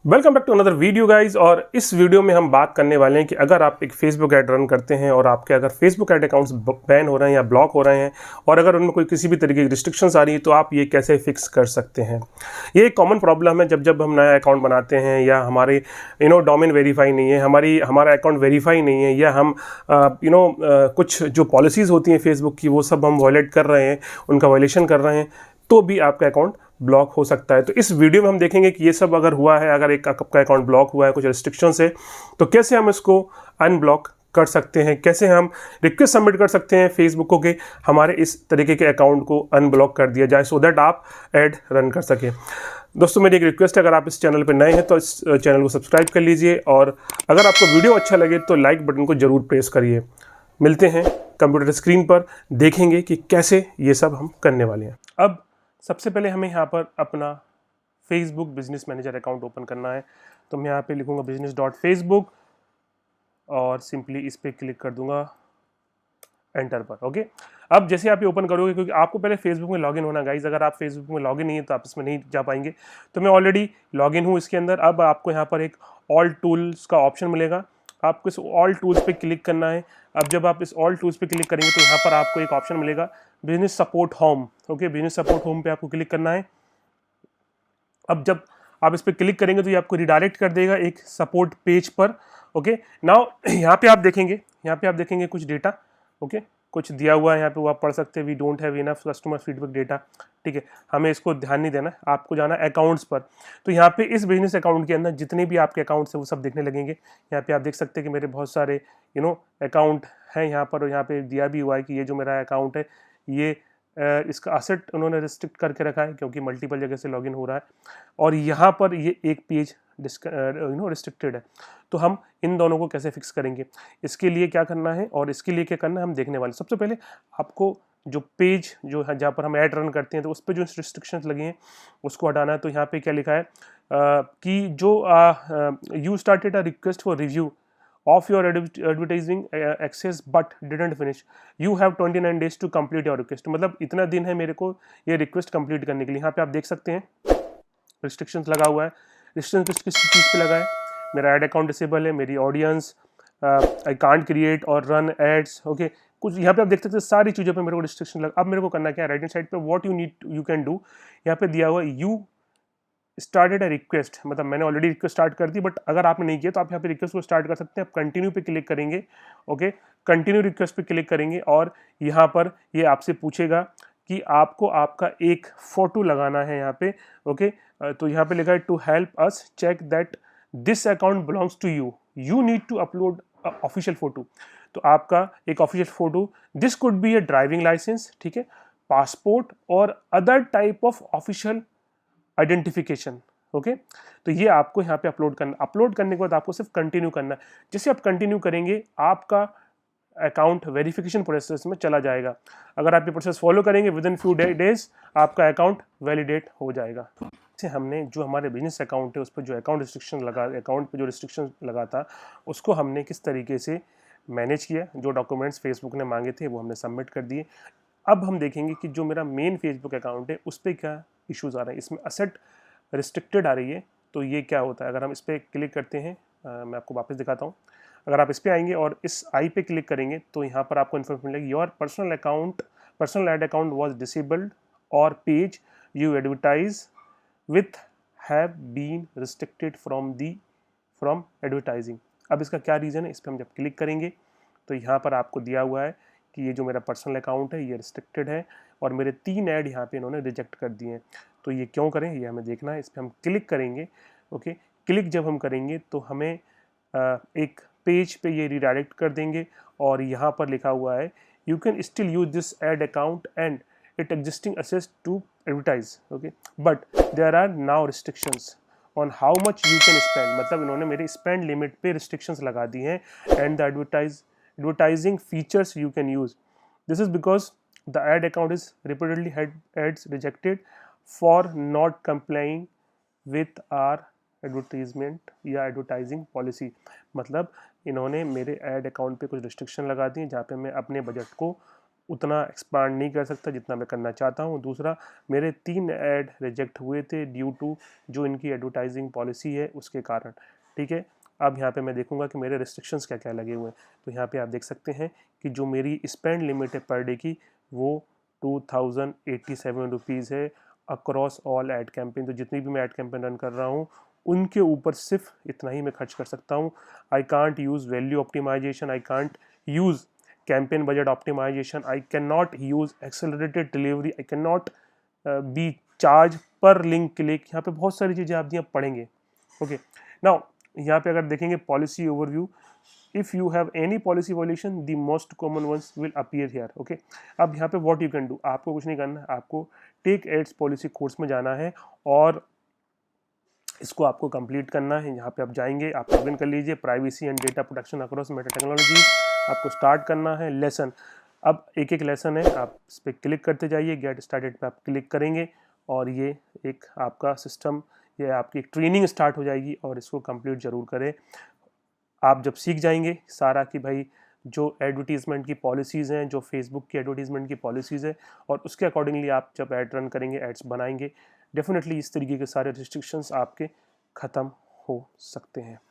Welcome back to another video guys. और इस video में हम बात करने वाले हैं कि अगर आप एक फेसबुक ऐड रन करते हैं और आपके अगर फेसबुक ऐड अकाउंट्स बैन हो रहे हैं या ब्लॉक हो रहे हैं और अगर उनमें कोई किसी भी तरीके की रिस्ट्रिक्शंस आ रही है तो आप ये कैसे फिक्स कर सकते हैं। ये एक कॉमन प्रॉब्लम है जब हम नया अकाउंट बनाते हैं या हमारे डोमेन वेरीफाई नहीं है, हमारा अकाउंट वेरीफाई नहीं है, या हम कुछ जो पॉलिसीज़ होती हैं फेसबुक की वो सब हम वॉयलेट कर रहे हैं, उनका वायलेशन कर रहे हैं, तो भी आपका अकाउंट ब्लॉक हो सकता है। तो इस वीडियो में हम देखेंगे कि ये सब अगर हुआ है, अगर एक आपका अकाउंट ब्लॉक हुआ है कुछ रिस्ट्रिक्शंस है, तो कैसे हम इसको अनब्लॉक कर सकते हैं, कैसे हम रिक्वेस्ट सबमिट कर सकते हैं फेसबुक को कि हमारे इस तरीके के अकाउंट को अनब्लॉक कर दिया जाए सो दैट आप ऐड रन कर सकें। दोस्तों मेरी एक रिक्वेस्ट है, अगर आप इस चैनल पर नए हैं तो इस चैनल को सब्सक्राइब कर लीजिए और अगर आपको वीडियो अच्छा लगे तो लाइक बटन को ज़रूर प्रेस करिए। मिलते हैं कंप्यूटर स्क्रीन पर, देखेंगे कि कैसे ये सब हम करने वाले हैं। अब सबसे पहले हमें यहाँ पर अपना Facebook business manager account open करना है। तो मैं यहाँ पे लिखूँगा business.facebook और सिंपली इस पर क्लिक कर दूंगा एंटर पर। ओके, अब जैसे आप ये ओपन करोगे, क्योंकि आपको पहले फेसबुक में लॉगिन होना गाइज, अगर आप फेसबुक में लॉगिन नहीं है तो आप इसमें नहीं जा पाएंगे। तो मैं ऑलरेडी लॉगिन हूँ इसके अंदर। अब आपको यहाँ पर एक ऑल टूल्स का ऑप्शन मिलेगा, आपको इस ऑल टूल्स पे क्लिक करना है। अब जब आप इस ऑल टूल्स पे क्लिक करेंगे तो यहाँ पर आपको एक ऑप्शन मिलेगा business support home. Okay, business support home पे आपको क्लिक करना है। अब जब आप इस पर क्लिक करेंगे तो ये आपको रिडायरेक्ट कर देगा एक सपोर्ट पेज पर। ओके, नाउ यहाँ पे आप देखेंगे कुछ डेटा। ओके, कुछ दिया हुआ है यहाँ पे, वो आप पढ़ सकते हैं। We don't have enough customer feedback data. ठीक है, हमें इसको ध्यान नहीं देना, आपको जाना अकाउंट्स पर। तो यहाँ पे इस बिजनेस अकाउंट के अंदर जितने भी आपके अकाउंट्स हैं वो सब देखने लगेंगे। यहाँ पे आप देख सकते हैं कि मेरे बहुत सारे अकाउंट हैं यहाँ पर, और यहाँ पे दिया भी हुआ है कि ये जो मेरा अकाउंट है ये इसका असेट उन्होंने रिस्ट्रिक्ट करके रखा है क्योंकि मल्टीपल जगह से लॉगिन हो रहा है, और यहाँ पर ये एक पेज रिस्ट्रिक्टेड है। तो हम इन दोनों को कैसे फिक्स करेंगे, इसके लिए क्या करना है और इसके लिए क्या करना है हम देखने वाले। सबसे पहले आपको जो पेज जो है जहाँ पर हम ऐड रन करते हैं तो उस पर जो रिस्ट्रिक्शंस लगी हैं उसको हटाना है। तो यहाँ पे क्या लिखा है कि जो you started a request for review of your advertising access but didn't finish, you have 29 days to complete your request। मतलब इतना दिन है मेरे को ये रिक्वेस्ट कंप्लीट करने के लिए। यहाँ पे आप देख सकते हैं रिस्ट्रिक्शंस लगा हुआ है। रिस्ट्रिक्शंस किस चीज़ पे लगा है, मेरा ऐड अकाउंट डिसेबल है, मेरी ऑडियंस आई कांट क्रिएट और रन एड्स। ओके, कुछ यहाँ पे आप देख सकते हैं सारी चीज़ों पे मेरे को रिस्ट्रिक्शन लगा। अब मेरे को करना क्या है, राइट हैंड साइड पे व्हाट यू कैन डू, यहाँ पे दिया हुआ है यू स्टार्टेड अ रिक्वेस्ट, मतलब मैंने ऑलरेडी रिक्वेस्ट स्टार्ट कर दी, बट अगर आपने नहीं किया तो आप यहाँ पे रिक्वेस्ट को स्टार्ट कर सकते हैं। आप कंटिन्यू पे क्लिक करेंगे। ओके, कंटिन्यू रिक्वेस्ट पे क्लिक करेंगे और यहाँ पर ये आपसे पूछेगा कि आपको आपका एक फोटो लगाना है यहाँ पे। ओके, तो यहाँ पे लिखा है to help us check that this account belongs to you, you need to upload official photo. तो आपका एक official photo, this could be a driving licence, ठीक है, पासपोर्ट और other type of official identification. Okay, तो ये आपको यहाँ पे अपलोड करना। अपलोड करने के बाद आपको सिर्फ कंटिन्यू करना है। जैसे आप कंटिन्यू करेंगे आपका अकाउंट वेरिफिकेशन प्रोसेस में चला जाएगा। अगर आप ये प्रोसेस फॉलो करेंगे विद इन फ्यू डेज आपका अकाउंट वैलिडेट हो जाएगा। से हमने जो हमारे बिजनेस अकाउंट है उस पर जो अकाउंट रिस्ट्रिक्शन लगा, अकाउंट पे जो रिस्ट्रिक्शन लगा था उसको हमने किस तरीके से मैनेज किया। जो डॉक्यूमेंट्स फेसबुक ने मांगे थे वो हमने सबमिट कर दिए। अब हम देखेंगे कि जो मेरा मेन फेसबुक अकाउंट है उस पर क्या इश्यूज़ आ रहे हैं। इसमें असेट रिस्ट्रिक्टेड आ रही है, तो ये क्या होता है, अगर हम इस पर क्लिक करते हैं, मैं आपको वापस दिखाता हूँ। अगर आप इस पर आएंगे और इस आई पे क्लिक करेंगे तो यहाँ पर आपको इन्फॉर्मेशन मिलेगी your personal ad account was disabled और page you advertise with have been restricted from advertising. अब इसका क्या रीज़न है, इस पर हम जब क्लिक करेंगे तो यहाँ पर आपको दिया हुआ है कि ये जो मेरा पर्सनल अकाउंट है ये रिस्ट्रिक्टेड है और मेरे 3 ऐड यहाँ पे इन्होंने रिजेक्ट कर दिए हैं। तो ये क्यों करें ये हमें देखना है। इस पर हम क्लिक करेंगे। ओके, क्लिक जब हम करेंगे तो हमें एक पेज पे ये रिडायरेक्ट कर देंगे और यहाँ पर लिखा हुआ है you can still use this ad account and it existing access to advertise. Okay, but there are now restrictions on how much you can spend, मतलब इन्होंने मेरे स्पेंड लिमिट पे रिस्ट्रिक्शंस लगा दी हैं। And the advertising features you can use, this is because the ad account is repeatedly had ads rejected for not complying with our advertisement या advertising policy. मतलब इन्होंने मेरे ऐड अकाउंट पे कुछ restriction लगा दी जहाँ पे मैं अपने बजट को उतना एक्सपांड नहीं कर सकता जितना मैं करना चाहता हूँ। दूसरा, मेरे 3 ऐड रिजेक्ट हुए थे ड्यू टू जो इनकी एडवर्टाइजिंग पॉलिसी है उसके कारण। ठीक है, अब यहाँ पे मैं देखूंगा कि मेरे रिस्ट्रिक्शंस क्या क्या लगे हुए हैं। तो यहाँ पे आप देख सकते हैं कि जो मेरी स्पेंड लिमिट है पर डे की वो 2087 रुपीज़ है अक्रॉस ऑल ऐड कैंपेन। तो जितनी भी मैं ऐड कैंपेन रन कर रहा हूँ उनके ऊपर सिर्फ इतना ही मैं खर्च कर सकता हूँ। I can't use value optimisation, I can't use campaign budget optimization, I cannot use accelerated delivery, I cannot be charge per link click। यहाँ पे बहुत सारी चीज़ें आप यहाँ पढ़ेंगे। ओके, नाउ यहाँ पे अगर देखेंगे policy overview, if you have any policy violation the most common ones will appear here. Okay, अब यहाँ पे व्हाट यू कैन डू, आपको कुछ नहीं करना है, आपको टेक एड्स पॉलिसी कोर्स में जाना है और इसको आपको कंप्लीट करना है। यहाँ पे आप जाएंगे, आप लॉगिन कर लीजिए, privacy and data protection across Meta technology आपको स्टार्ट करना है। लेसन, अब एक एक लेसन है, आप इस पर क्लिक करते जाइए, गेट स्टार्टेड पे आप क्लिक करेंगे और ये एक आपका सिस्टम, ये आपकी एक ट्रेनिंग स्टार्ट हो जाएगी और इसको कंप्लीट ज़रूर करें। आप जब सीख जाएंगे सारा कि भाई जो एडवर्टीज़मेंट की पॉलिसीज़ हैं, जो फेसबुक की एडवर्टीज़मेंट की पॉलिसीज़ है और उसके अकॉर्डिंगली आप जब ऐड रन करेंगे, एड्स बनाएंगे, डेफिनेटली इस तरीके के सारे रिस्ट्रिक्शंस आपके ख़त्म हो सकते हैं।